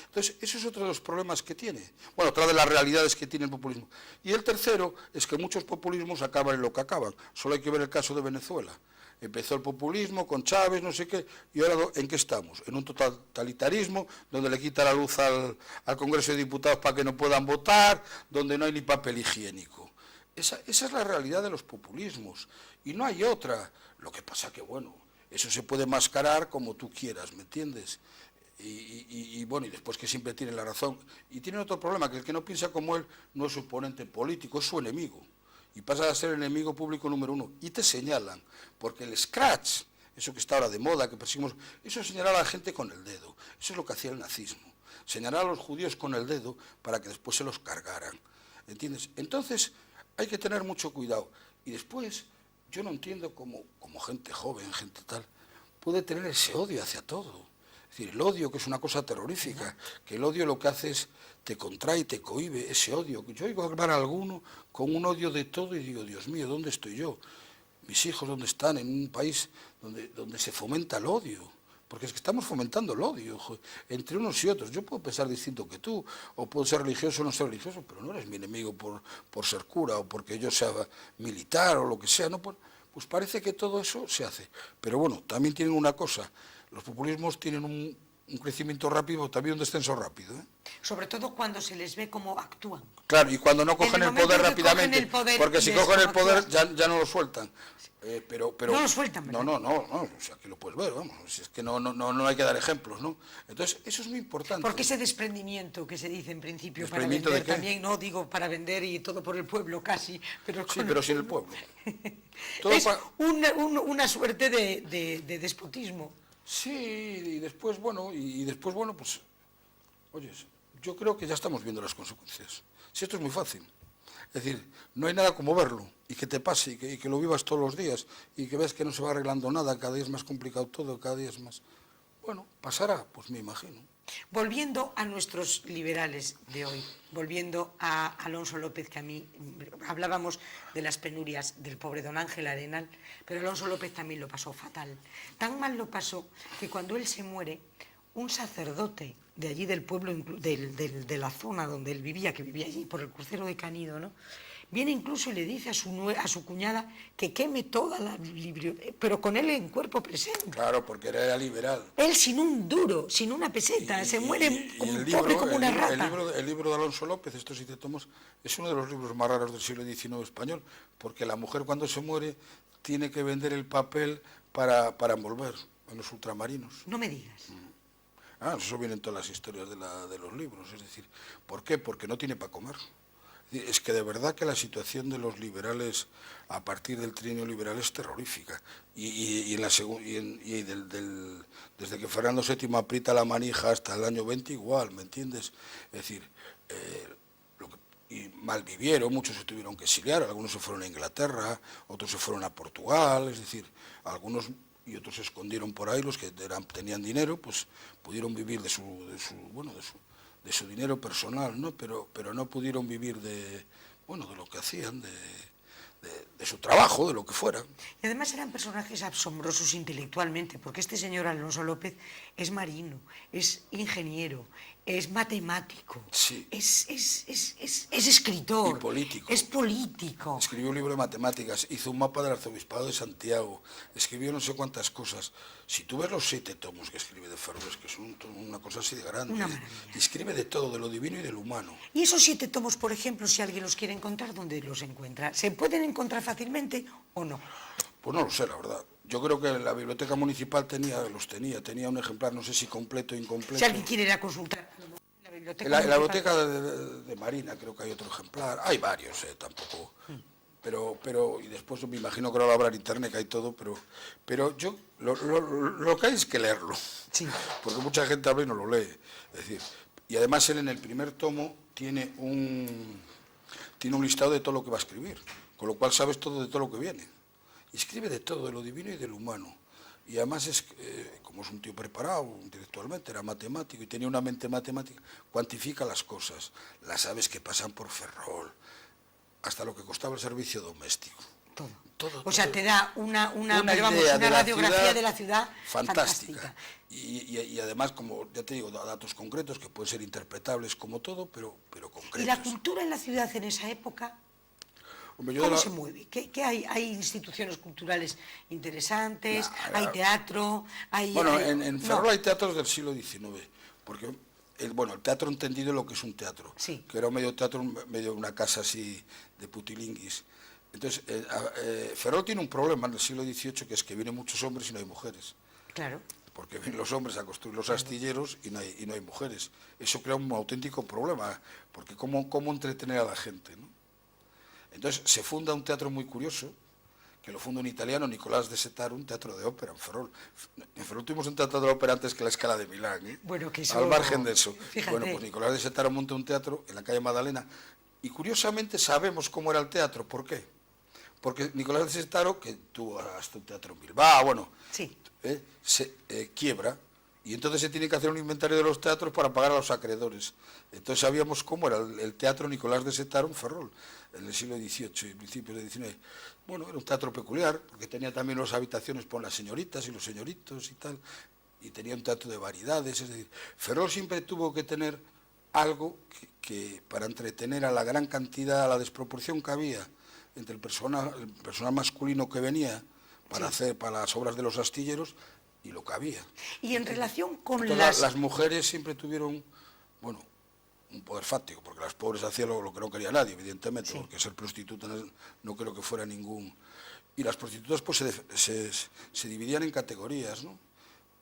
Entonces, eso es otro de los problemas que tiene. Bueno, otra de las realidades que tiene el populismo. Y el tercero es que muchos populismos acaban en lo que acaban. Solo hay que ver el caso de Venezuela. Empezó el populismo con Chávez, no sé qué, y ahora ¿en qué estamos? En un totalitarismo, donde le quita la luz al Congreso de Diputados para que no puedan votar, donde no hay ni papel higiénico. Esa es la realidad de los populismos, y no hay otra. Lo que pasa que, bueno, eso se puede mascarar como tú quieras, ¿me entiendes? Y bueno, y después que siempre tiene la razón. Y tiene otro problema, que el que no piensa como él no es su oponente político, es su enemigo. Y pasa a ser el enemigo público número 1. Y te señalan, porque el scratch, eso que está ahora de moda, que perseguimos, eso es señalar a la gente con el dedo. Eso es lo que hacía el nazismo. Señalar a los judíos con el dedo para que después se los cargaran. ¿Entiendes? Entonces, hay que tener mucho cuidado. Y después, yo no entiendo cómo gente joven, gente tal, puede tener ese odio hacia todo. Es decir, el odio, que es una cosa terrorífica, que el odio lo que hace es te contrae, te cohíbe, ese odio. Yo oigo hablar a alguno con un odio de todo y digo, Dios mío, ¿dónde estoy yo? Mis hijos, ¿dónde están? En un país donde se fomenta el odio. porque es que estamos fomentando el odio entre unos y otros. Yo puedo pensar distinto que tú, o puedo ser religioso o no ser religioso, pero no eres mi enemigo por ser cura o porque yo sea militar o lo que sea, ¿no? Pues parece que todo eso se hace. Pero bueno, también tienen una cosa, los populismos tienen un crecimiento rápido, también un descenso rápido, ¿eh? Sobre todo cuando se les ve cómo actúan. Claro, y cuando no cogen el poder rápidamente, porque si cogen el poder ya no lo sueltan. Pero no lo sueltan, ¿verdad? No, o sea, que lo puedes ver, vamos, si es que no hay que dar ejemplos, ¿no? Entonces, eso es muy importante. Porque ese desprendimiento que se dice en principio para ¿Desprendimiento vender de qué? también, no digo para vender y todo por el pueblo casi, pero Sí, pero sin el pueblo. Es una suerte de despotismo. Sí, y después, bueno, pues, oye, yo creo que ya estamos viendo las consecuencias. Si esto es muy fácil. Es decir, no hay nada como verlo y que te pase y que lo vivas todos los días y que ves que no se va arreglando nada, cada día es más complicado todo, cada día es más... Bueno, pasará, pues me imagino. Volviendo a nuestros liberales de hoy, volviendo a Alonso López, que a mí hablábamos de las penurias del pobre don Ángel Arenal, pero Alonso López también lo pasó fatal. Tan mal lo pasó que cuando él se muere, un sacerdote de allí del pueblo, de la zona donde él vivía, que vivía allí por el crucero de Canido, ¿no?, viene incluso y le dice a su cuñada que queme toda la biblioteca, pero con él en cuerpo presente. Claro, porque era liberal. Él sin un duro, sin una peseta, se muere pobre como una rata. El libro de Alonso López, estos 7 tomos, es uno de los libros más raros del siglo XIX español, porque la mujer cuando se muere tiene que vender el papel para envolver en los ultramarinos. No me digas. Eso viene en todas las historias de los libros, es decir, ¿por qué? Porque no tiene para comer. Es que de verdad que la situación de los liberales a partir del trienio liberal es terrorífica desde que Fernando VII aprieta la manija hasta el año 20 igual, ¿me entiendes? Es decir, y malvivieron, muchos se tuvieron que exiliar, algunos se fueron a Inglaterra, otros se fueron a Portugal, es decir, algunos y otros se escondieron por ahí, los que tenían dinero, pues pudieron vivir de su dinero personal, ¿no? Pero no pudieron vivir de lo que hacían, de su trabajo, de lo que fuera. Y además eran personajes asombrosos intelectualmente, porque este señor Alonso López es marino, es ingeniero, es matemático, sí, es escritor, y político. Es político. Escribió un libro de matemáticas, hizo un mapa del arzobispado de Santiago, escribió no sé cuántas cosas. Si tú ves los 7 tomos que escribe de Ferro, es que son una cosa así de grande. Una maravilla. Escribe de todo, de lo divino y de lo humano. Y esos 7 tomos, por ejemplo, si alguien los quiere encontrar, ¿dónde los encuentra? ¿Se pueden encontrar fácilmente o no? Pues no lo sé, la verdad. Yo creo que la biblioteca municipal tenía un ejemplar, no sé si completo o incompleto. Si alguien quiere ir a consultar la biblioteca la biblioteca de Marina creo que hay otro ejemplar. Hay varios, tampoco. Pero y después me imagino que ahora lo habrá en internet, que hay todo, pero yo lo que hay es que leerlo. Sí. Porque mucha gente habla y no lo lee. Es decir, y además él en el primer tomo tiene un listado de todo lo que va a escribir, con lo cual sabes todo de todo lo que viene. Y escribe de todo, de lo divino y de lo humano. Y además como es un tío preparado intelectualmente, era matemático y tenía una mente matemática, cuantifica las cosas, las aves que pasan por Ferrol, hasta lo que costaba el servicio doméstico. Todo. O sea, te da una idea radiografía de la ciudad fantástica. Y además, como ya te digo, datos concretos que pueden ser interpretables como todo, pero concretos. ¿Y la cultura en la ciudad en esa época? Hombre, ¿Cómo se mueve? ¿Qué hay? ¿Hay instituciones culturales interesantes? ¿Hay teatro? Bueno, en Ferrol hay teatros del siglo XIX, porque el teatro entendido lo que es un teatro, sí, que era un medio teatro, medio una casa así de putilinguis. Entonces, Ferrol tiene un problema en el siglo XVIII, que es que vienen muchos hombres y no hay mujeres. Claro. Porque vienen los hombres a construir los astilleros y no hay mujeres. Eso crea un auténtico problema, porque ¿cómo entretener a la gente, ¿no? Entonces se funda un teatro muy curioso, que lo funda un italiano, Nicolás de Setaro, un teatro de ópera en Ferrol. En Ferrol tuvimos un teatro de ópera antes que la Scala de Milán, ¿eh? Bueno, que eso, al margen de eso. Fíjate. Bueno, pues Nicolás de Setaro monta un teatro en la calle Magdalena, y curiosamente sabemos cómo era el teatro. ¿Por qué? Porque Nicolás de Setaro, que tuvo hasta un teatro en Bilbao, sí, se quiebra, y entonces se tiene que hacer un inventario de los teatros para pagar a los acreedores. Entonces sabíamos cómo era el teatro Nicolás de Setaro en Ferrol, en el siglo XVIII y principios del XIX. Bueno, era un teatro peculiar, porque tenía también las habitaciones por las señoritas y los señoritos y tal, y tenía un teatro de variedades. Es decir, Ferrol siempre tuvo que tener algo que para entretener a la gran cantidad, a la desproporción que había entre el personal masculino que venía para hacer para las obras de los astilleros y lo que había. Y en relación con entonces, las mujeres siempre tuvieron, bueno, un poder fáctico, porque las pobres hacían lo que no quería nadie, evidentemente, porque ser prostituta no creo que fuera ningún... Y las prostitutas pues se dividían en categorías, ¿no?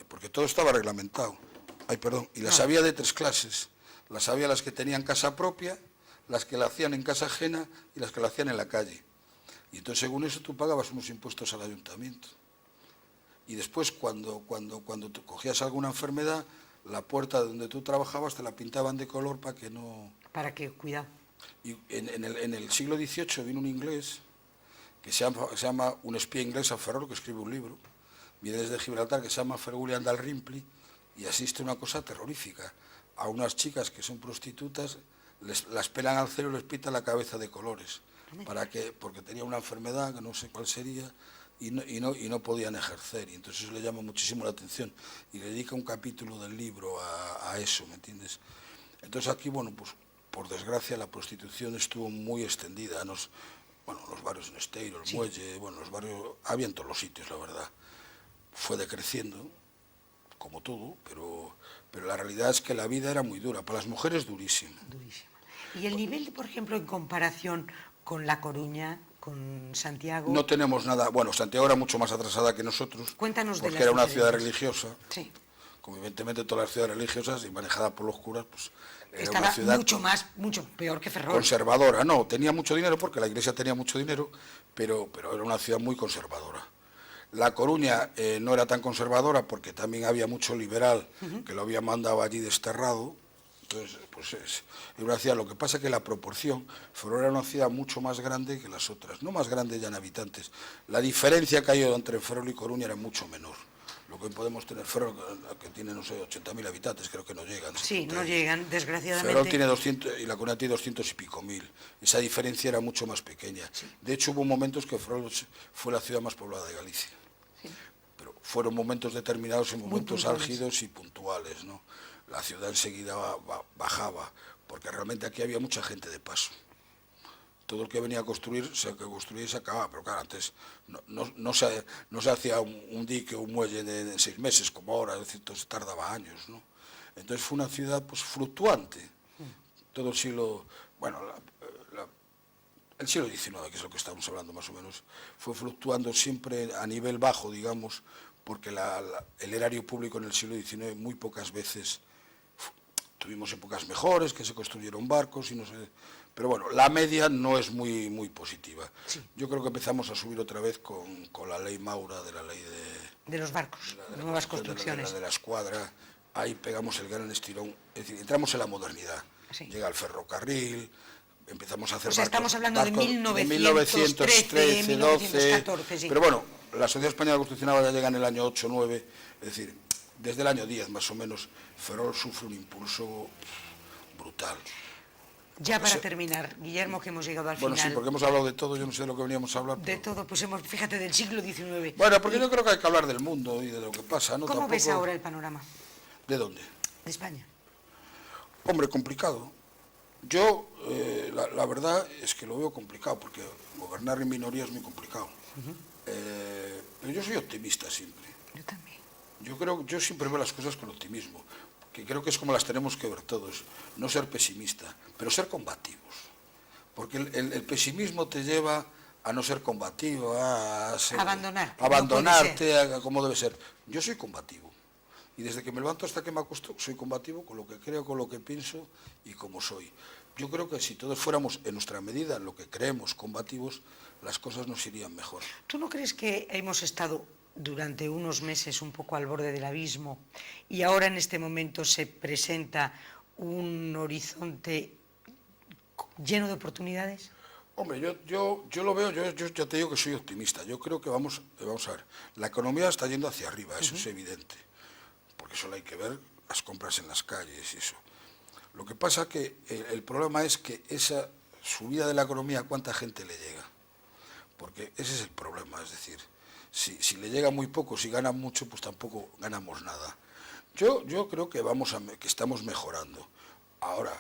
Porque todo estaba reglamentado. Y las había de 3 clases. Las había las que tenían casa propia, las que la hacían en casa ajena y las que la hacían en la calle. Y entonces, según eso, tú pagabas unos impuestos al ayuntamiento. Y después, cuando tú cogías alguna enfermedad, la puerta donde tú trabajabas te la pintaban de color para que no... Para que, cuidado. Y en el siglo XVIII vino un inglés, que se llama Un espía inglés a Ferrol, que escribe un libro, viene desde Gibraltar, que se llama Sir William Dalrymple, y asiste una cosa terrorífica. A unas chicas que son prostitutas, las pelan al cero y les pintan la cabeza de colores. Porque tenía una enfermedad, que no sé cuál sería, y no podían ejercer. Y entonces eso le llama muchísimo la atención. Y le dedica un capítulo del libro a eso, ¿me entiendes? Entonces aquí, bueno, pues por desgracia la prostitución estuvo muy extendida. Los barrios en Esteiro, el Muelle, los barrios, había en todos los sitios, la verdad. Fue decreciendo, como todo, pero la realidad es que la vida era muy dura. Para las mujeres, durísima. Durísima. Y el nivel, por ejemplo, en comparación con La Coruña, con Santiago... No tenemos nada... Bueno, Santiago era mucho más atrasada que nosotros. Cuéntanos de las porque era una ciudad diferencias. religiosa. Sí. Como evidentemente todas las ciudades religiosas y manejada por los curas, pues era Estaba una ciudad mucho peor que Ferrol. conservadora. No, tenía mucho dinero porque la iglesia tenía mucho dinero, pero era una ciudad muy conservadora. La Coruña no era tan conservadora porque también había mucho liberal que lo había mandado allí desterrado. Entonces, pues es una ciudad. Lo que pasa es que la proporción, Ferrol era una ciudad mucho más grande que las otras, no más grande ya en habitantes. La diferencia que hay entre Ferrol y Coruña era mucho menor. Lo que podemos tener Ferrol, que tiene, no sé, 80.000 habitantes, creo que no llegan. Sí, no llegan, desgraciadamente. Ferrol tiene 200 y la Coruña tiene 200 y pico mil. Esa diferencia era mucho más pequeña. Sí. De hecho, hubo momentos que Ferrol fue la ciudad más poblada de Galicia. Sí. Pero fueron momentos determinados y momentos álgidos y puntuales, ¿no? La ciudad enseguida bajaba, porque realmente aquí había mucha gente de paso. Todo el que venía a construir, se construía y se acababa, pero claro, antes no se hacía un dique o un muelle en 6 meses, como ahora, es decir, todo se tardaba años, ¿no? Entonces fue una ciudad pues fluctuante, todo el siglo, el siglo XIX, que es lo que estamos hablando más o menos, fue fluctuando siempre a nivel bajo, digamos, porque el erario público en el siglo XIX muy pocas veces, tuvimos épocas mejores, que se construyeron barcos y no sé... Pero bueno, la media no es muy positiva. Sí. Yo creo que empezamos a subir otra vez con la ley Maura, de la ley de los barcos, de nuevas construcciones. De la escuadra, ahí pegamos el gran estirón, es decir, entramos en la modernidad. Sí. Llega el ferrocarril, empezamos a hacer barcos. Estamos hablando de 1913, 1914, sí. Pero bueno, la Sociedad Española Constitucional ya llega en el año 8, 9, es decir, desde el año 10 más o menos, Ferrol sufre un impulso brutal. Ya para terminar, Guillermo, que hemos llegado al final. Bueno, sí, porque hemos hablado de todo, yo no sé de lo que veníamos a hablar. De todo, pues fíjate, del siglo XIX. Bueno, porque yo creo que hay que hablar del mundo y de lo que pasa, ¿no? ¿Cómo ves ahora el panorama? ¿De dónde? De España. Hombre, complicado. Yo, la verdad es que lo veo complicado, porque gobernar en minoría es muy complicado. Pero yo soy optimista siempre. Yo también. Yo siempre veo las cosas con optimismo, que creo que es como las tenemos que ver todos, no ser pesimista, pero ser combativos, porque el pesimismo te lleva a no ser combativo, a abandonarte a como debe ser. Yo soy combativo, y desde que me levanto hasta que me acuesto, soy combativo con lo que creo, con lo que pienso y como soy. Yo creo que si todos fuéramos en nuestra medida, en lo que creemos, combativos, las cosas nos irían mejor. ¿Tú no crees que hemos estado durante unos meses un poco al borde del abismo y ahora en este momento se presenta un horizonte lleno de oportunidades? Hombre, yo lo veo, yo ya te digo que soy optimista. Yo creo que vamos a ver, la economía está yendo hacia arriba, eso es evidente, porque solo hay que ver las compras en las calles y eso. Lo que pasa que el problema es que esa subida de la economía, ¿a cuánta gente le llega? Porque ese es el problema, es decir, si le llega muy poco, si ganan mucho, pues tampoco ganamos nada. Yo creo que que estamos mejorando. Ahora,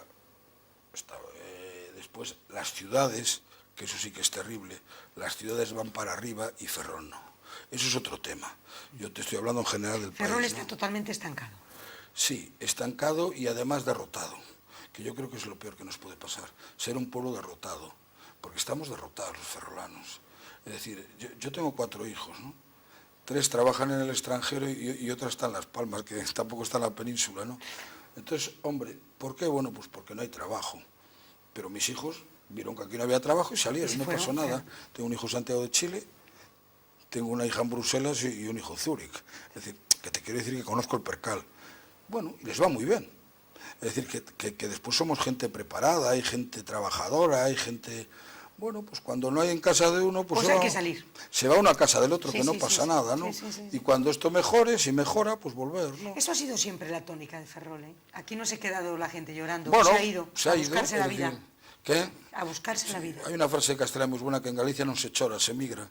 después, las ciudades, que eso sí que es terrible, las ciudades van para arriba y Ferrol no. Eso es otro tema. Yo te estoy hablando en general del país. Ferrol está totalmente estancado. Sí, estancado y además derrotado, que yo creo que es lo peor que nos puede pasar, ser un pueblo derrotado, porque estamos derrotados los ferrolanos. Es decir, yo tengo 4 hijos, ¿no? 3 trabajan en el extranjero y otra está en Las Palmas, que tampoco está en la península, ¿no? Entonces, hombre, ¿por qué? Bueno, pues porque no hay trabajo. Pero mis hijos vieron que aquí no había trabajo y salieron, no pasó nada. Tengo un hijo en Santiago de Chile, tengo una hija en Bruselas y un hijo en Zúrich. Es decir, que te quiero decir que conozco el percal. Bueno, y les va muy bien. Es decir, que después somos gente preparada, hay gente trabajadora, hay gente... Bueno, pues cuando no hay en casa de uno, pues hay que salir. Se va a una casa del otro, que no pasa nada, ¿no? Y cuando esto mejore, si mejora, pues volver, ¿no? Eso ha sido siempre la tónica de Ferrol, ¿eh? Aquí no se ha quedado la gente llorando, bueno, se ha ido a buscarse la vida. ¿Qué? A buscarse la vida. Hay una frase castellana muy buena que en Galicia no se chora, se migra.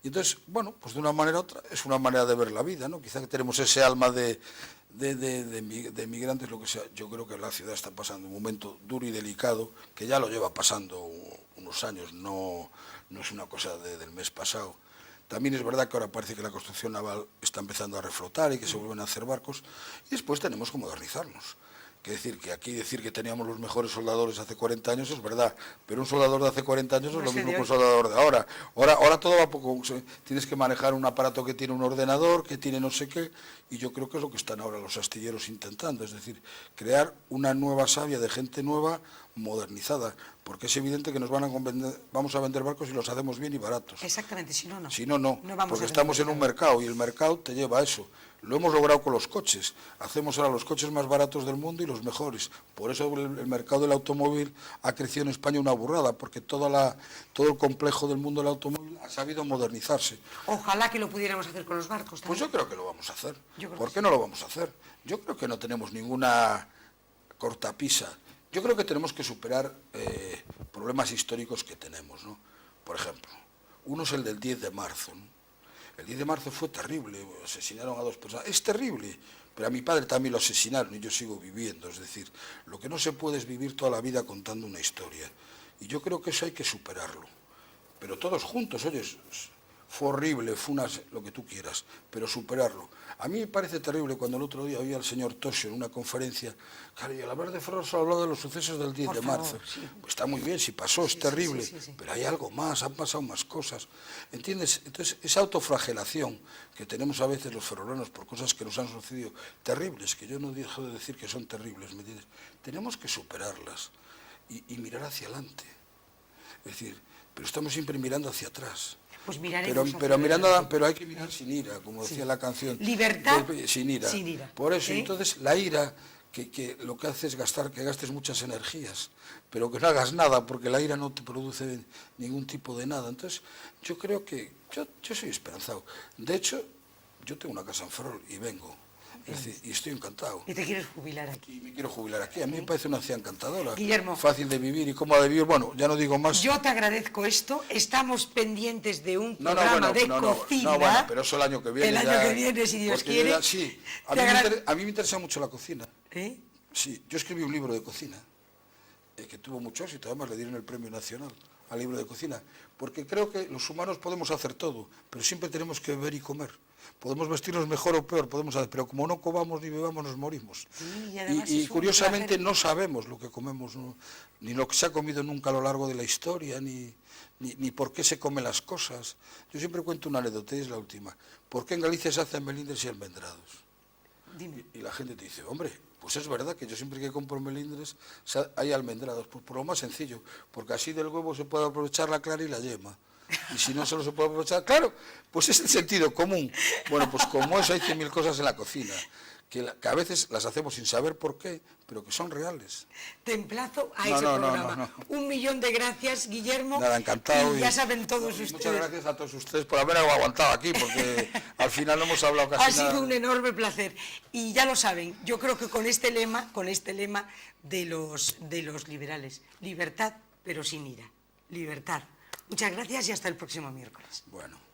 Y entonces, bueno, pues de una manera u otra, es una manera de ver la vida, ¿no? Quizá que tenemos ese alma de migrantes, lo que sea. Yo creo que la ciudad está pasando un momento duro y delicado, que ya lo lleva pasando unos años, no es una cosa del mes pasado. También es verdad que ahora parece que la construcción naval está empezando a reflotar y que se vuelven a hacer barcos, y después tenemos que modernizarnos. Que aquí decir que teníamos los mejores soldadores hace 40 años es verdad, pero un soldador de hace 40 años no es lo mismo que un soldador de ahora. Ahora todo va poco, tienes que manejar un aparato que tiene un ordenador, que tiene no sé qué, y yo creo que es lo que están ahora los astilleros intentando, es decir, crear una nueva savia de gente nueva, modernizada, porque es evidente que vamos a vender barcos y los hacemos bien y baratos. Exactamente, si no, no. Si no, no, porque estamos en un mercado y el mercado te lleva a eso. Lo hemos logrado con los coches. Hacemos ahora los coches más baratos del mundo y los mejores. Por eso el mercado del automóvil ha crecido en España una burrada, porque todo el complejo del mundo del automóvil ha sabido modernizarse. Ojalá que lo pudiéramos hacer con los barcos también. Pues yo creo que lo vamos a hacer. ¿Por qué no lo vamos a hacer? Yo creo que no tenemos ninguna cortapisa. Yo creo que tenemos que superar problemas históricos que tenemos, ¿no? Por ejemplo, uno es el del 10 de marzo, ¿no? El 10 de marzo fue terrible, asesinaron a 2 personas. Es terrible, pero a mi padre también lo asesinaron y yo sigo viviendo. Es decir, lo que no se puede es vivir toda la vida contando una historia. Y yo creo que eso hay que superarlo. Pero todos juntos, oye, fue horrible, lo que tú quieras, pero superarlo. A mí me parece terrible cuando el otro día oí al señor Tosio en una conferencia, claro, y al hablar de Ferrol solo habló de los sucesos del 10 de marzo. Sí. Pues está muy bien, si pasó, es terrible, pero hay algo más, han pasado más cosas. ¿Entiendes? Entonces, esa autoflagelación que tenemos a veces los ferrolanos por cosas que nos han sucedido, terribles, que yo no dejo de decir que son terribles, ¿me entiendes? Tenemos que superarlas y mirar hacia adelante. Es decir, pero estamos siempre mirando hacia atrás. Pues miraremos pero hay que mirar sin ira, como decía la canción. Libertad sin ira. Sin ira. Por eso, entonces, la ira, que lo que hace es que gastes muchas energías, pero que no hagas nada, porque la ira no te produce ningún tipo de nada. Entonces, yo creo que, yo soy esperanzado. De hecho, yo tengo una casa en Ferrol y vengo. Es decir, y estoy encantado. ¿Y te quieres jubilar aquí? Y me quiero jubilar aquí. A mí me parece una ciudad encantadora. Guillermo. Fácil de vivir y cómoda de vivir. Bueno, ya no digo más. Yo te agradezco esto. Estamos pendientes de un programa de cocina. No, bueno, pero eso el año que viene. El año que viene, si Dios quiere. Sí, a mí me interesa mucho la cocina. ¿Eh? Sí, yo escribí un libro de cocina que tuvo mucho éxito. Además, le dieron el Premio Nacional al libro de cocina. Porque creo que los humanos podemos hacer todo, pero siempre tenemos que beber y comer. Podemos vestirnos mejor o peor, pero como no comamos ni bebamos, nos morimos. Sí, y curiosamente no sabemos lo que comemos, ¿no? Ni lo que se ha comido nunca a lo largo de la historia, ni por qué se comen las cosas. Yo siempre cuento una anécdota, y es la última. ¿Por qué en Galicia se hacen melindres y almendrados? Dime. Y la gente te dice, hombre, pues es verdad que yo siempre que compro melindres hay almendrados, pues por lo más sencillo, porque así del huevo se puede aprovechar la clara y la yema. Y si no solo se puede aprovechar, claro, pues es el sentido común. Bueno, pues como eso hay 100.000 cosas en la cocina, que a veces las hacemos sin saber por qué, pero que son reales. Te emplazo a ese programa. No. 1.000.000 de gracias, Guillermo. Nada, encantado. Y ya saben todos ustedes. Muchas gracias a todos ustedes por haber aguantado aquí, porque al final no hemos hablado casi nada. Ha sido un enorme placer. Y ya lo saben, yo creo que con este lema de los liberales, libertad pero sin ira. Libertad. Muchas gracias y hasta el próximo miércoles. Bueno.